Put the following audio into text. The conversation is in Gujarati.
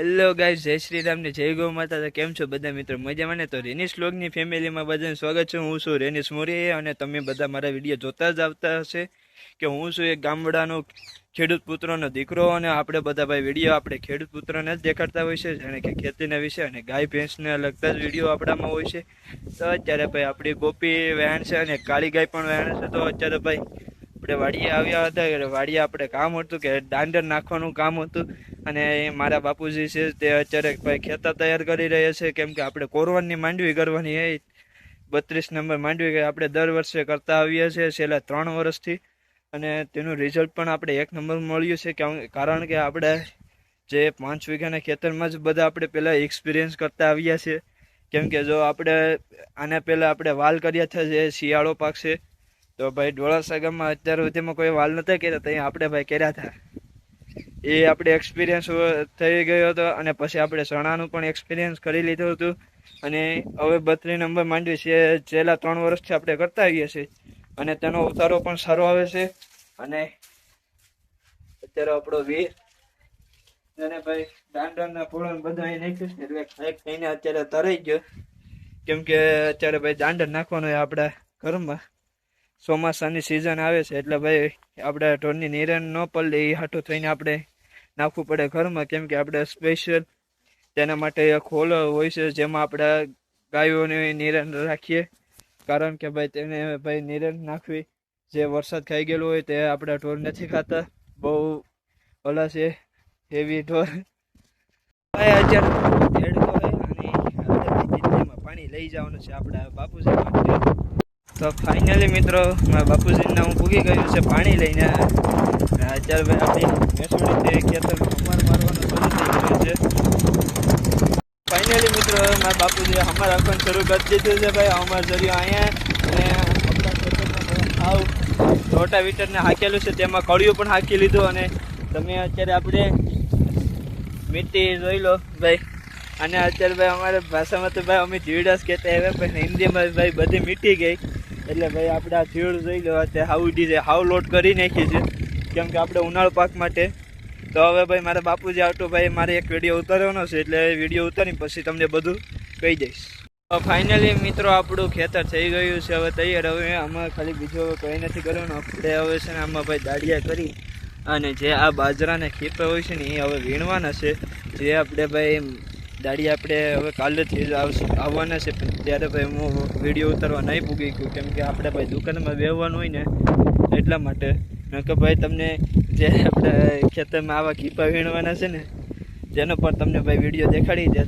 હેલો ગાઈસ, જય શ્રી રામ ને જય ગૌ માતા. તો કેમ છો બધા મિત્રો? મજામાં ને? તો રેનિશ વ્લોગની ફેમિલીમાં બધાને સ્વાગત છે. હું છું રેનિશ મોરી અને તમે બધા મારા વિડીયો જોતા જ આવતા હશે કે હું છું એક ગામડાનો ખેડૂત પુત્રનો દીકરો. અને આપણે બધા ભાઈ વિડીયો આપણે ખેડૂત પુત્રને જ દેખાડતા હોય છે, જાણે કે ખેતીના વિશે અને ગાય ભેંસને લગતા જ વિડીયો આપણામાં હોય છે. તો અત્યારે ભાઈ આપણી ગોપી વહેણ છે અને કાળી ગાય પણ વહેણ છે. તો અત્યારે ભાઈ આપણે વાડીએ આવ્યા હતા. વાડીએ આપણે કામ હતું કે દાંડર નાખવાનું કામ હતું. અને મારા બાપુજી છે તે અત્યારે ભાઈ ખેતર તૈયાર કરી રહ્યા છે, કેમ કે આપણે કોરવાની માંડવી કરવાની એ 32 નંબર માંડવી આપણે દર વર્ષે કરતા આવીએ છીએ છેલ્લા 3 વર્ષથી. અને તેનું રિઝલ્ટ પણ આપણે 1 નંબર મળ્યું છે, કારણ કે આપણે જે 5 વીઘાના ખેતરમાં જ બધા આપણે પહેલાં એક્સપિરિયન્સ કરતા આવ્યા છીએ. કેમ કે જો આપણે આના પહેલાં આપણે વાલ કર્યા હતા, જે શિયાળો પાક છે, તો ભાઈ ડોળાસા ગામમાં અત્યાર સુધીમાં કોઈ વાલ નહોતા કર્યા, ત્યાં આપણે ભાઈ કર્યા હતા. એ આપણે એક્સપિરિયન્સ થઈ ગયો હતો. અને પછી આપણે ચણાનું પણ એક્સપિરિયન્સ કરી લીધું હતું. અને હવે 32 નંબર માંડવી છે છેલ્લા 3 વર્ષથી આપણે કરતા આવીએ છીએ અને તેનો ઉતારો પણ સારો આવે છે. અને અત્યારે આપણો વીર અને ભાઈ દાંડરના ફોડન બધા અહીં નાખ્યું છે, એટલે ખાઈને અત્યારે તરાઈ ગયો. કેમ કે અત્યારે ભાઈ દાંડર નાખવાનો હોય આપણા ઘરમાં. ચોમાસાની સિઝન આવે છે એટલે ભાઈ આપણે ઢોરની નિરણ ન પડે એ હાટું થઈને આપણે નાખવું પડે ઘરમાં. કેમ કે આપણે સ્પેશિયલ તેના માટે એક હોલ હોય છે, જેમાં આપણે ગાયોની નિરણ રાખીએ. કારણ કે ભાઈ તેને ભાઈ નિરણ નાખવી, જે વરસાદ ખાઈ ગયેલો હોય તે આપણા ઢોર નથી ખાતા, બહુ ઓલા છે હેવી ઢોર. ભાઈ અત્યારે ઢેડકો હોય અને આપણે પાણી લઈ જવાનું છે આપણા બાપુજી માટે. તો ફાઇનલી મિત્રો મારા બાપુજીને હું પૂગી ગયું છે પાણી લઈને. અત્યારે ભાઈ આપણી મેસોડીથી ખેતરમાં હમાર મારવાનું શરૂ થઈ ગયું છે. ફાઇનલી મિત્રો મારા બાપુજીએ હમાર રાખવાનું શરૂ કરી દીધું છે. ભાઈ હમાર જર્યો અહીંયા અને આપણા ખેતરમાં હાવ રોટાવીટરને હાકેલું છે, તેમાં કળિયું પણ હાકી લીધું. અને તમે અત્યારે આપણે મીઠી જોઈ લો ભાઈ. અને અત્યારે ભાઈ અમારા ભાષામાં તો ભાઈ અમે ધીવડાસ કહેતા આવ્યા, પણ હિન્દીમાં ભાઈ બધી મીઠી ગઈ. એટલે ભાઈ આપણે આ ધીવડ જોઈ લો, અત્યારે હાવ ઉડી જાય, હાવ લોટ કરી નાખી છે, કેમ કે આપણે ઉનાળુ પાક માટે. તો હવે ભાઈ મારા બાપુજી આવતો ભાઈ મારે એક વિડીયો ઉતારવાનો છે, એટલે વિડીયો ઉતારીને પછી તમને બધું કહી દઈશ. તો ફાઇનલી મિત્રો આપણું ખેતર થઈ ગયું છે હવે તૈયાર. હવે આમાં ખાલી બીજું હવે કંઈ નથી કરવાનું. આપણે હવે છે ને આમાં ભાઈ દાડિયા કરી અને જે આ બાજરાના ખીપા હોય છે ને એ હવે વીણવાના છે. જે આપણે ભાઈ દાડિયા આપણે હવે કાલેથી જ આવવાના છે, પણ ત્યારે ભાઈ હું વિડીયો ઉતારવા નહીં પૂગી ગયું, કેમ કે આપણે ભાઈ દુકાનમાં બેહવાનું હોય ને એટલા માટે. કે ભાઈ તમને જે આપણે ખેતરમાં આવા ખીપા વીણવાના છે ને તેનો પણ તમને ભાઈ વિડીયો દેખાડી દે.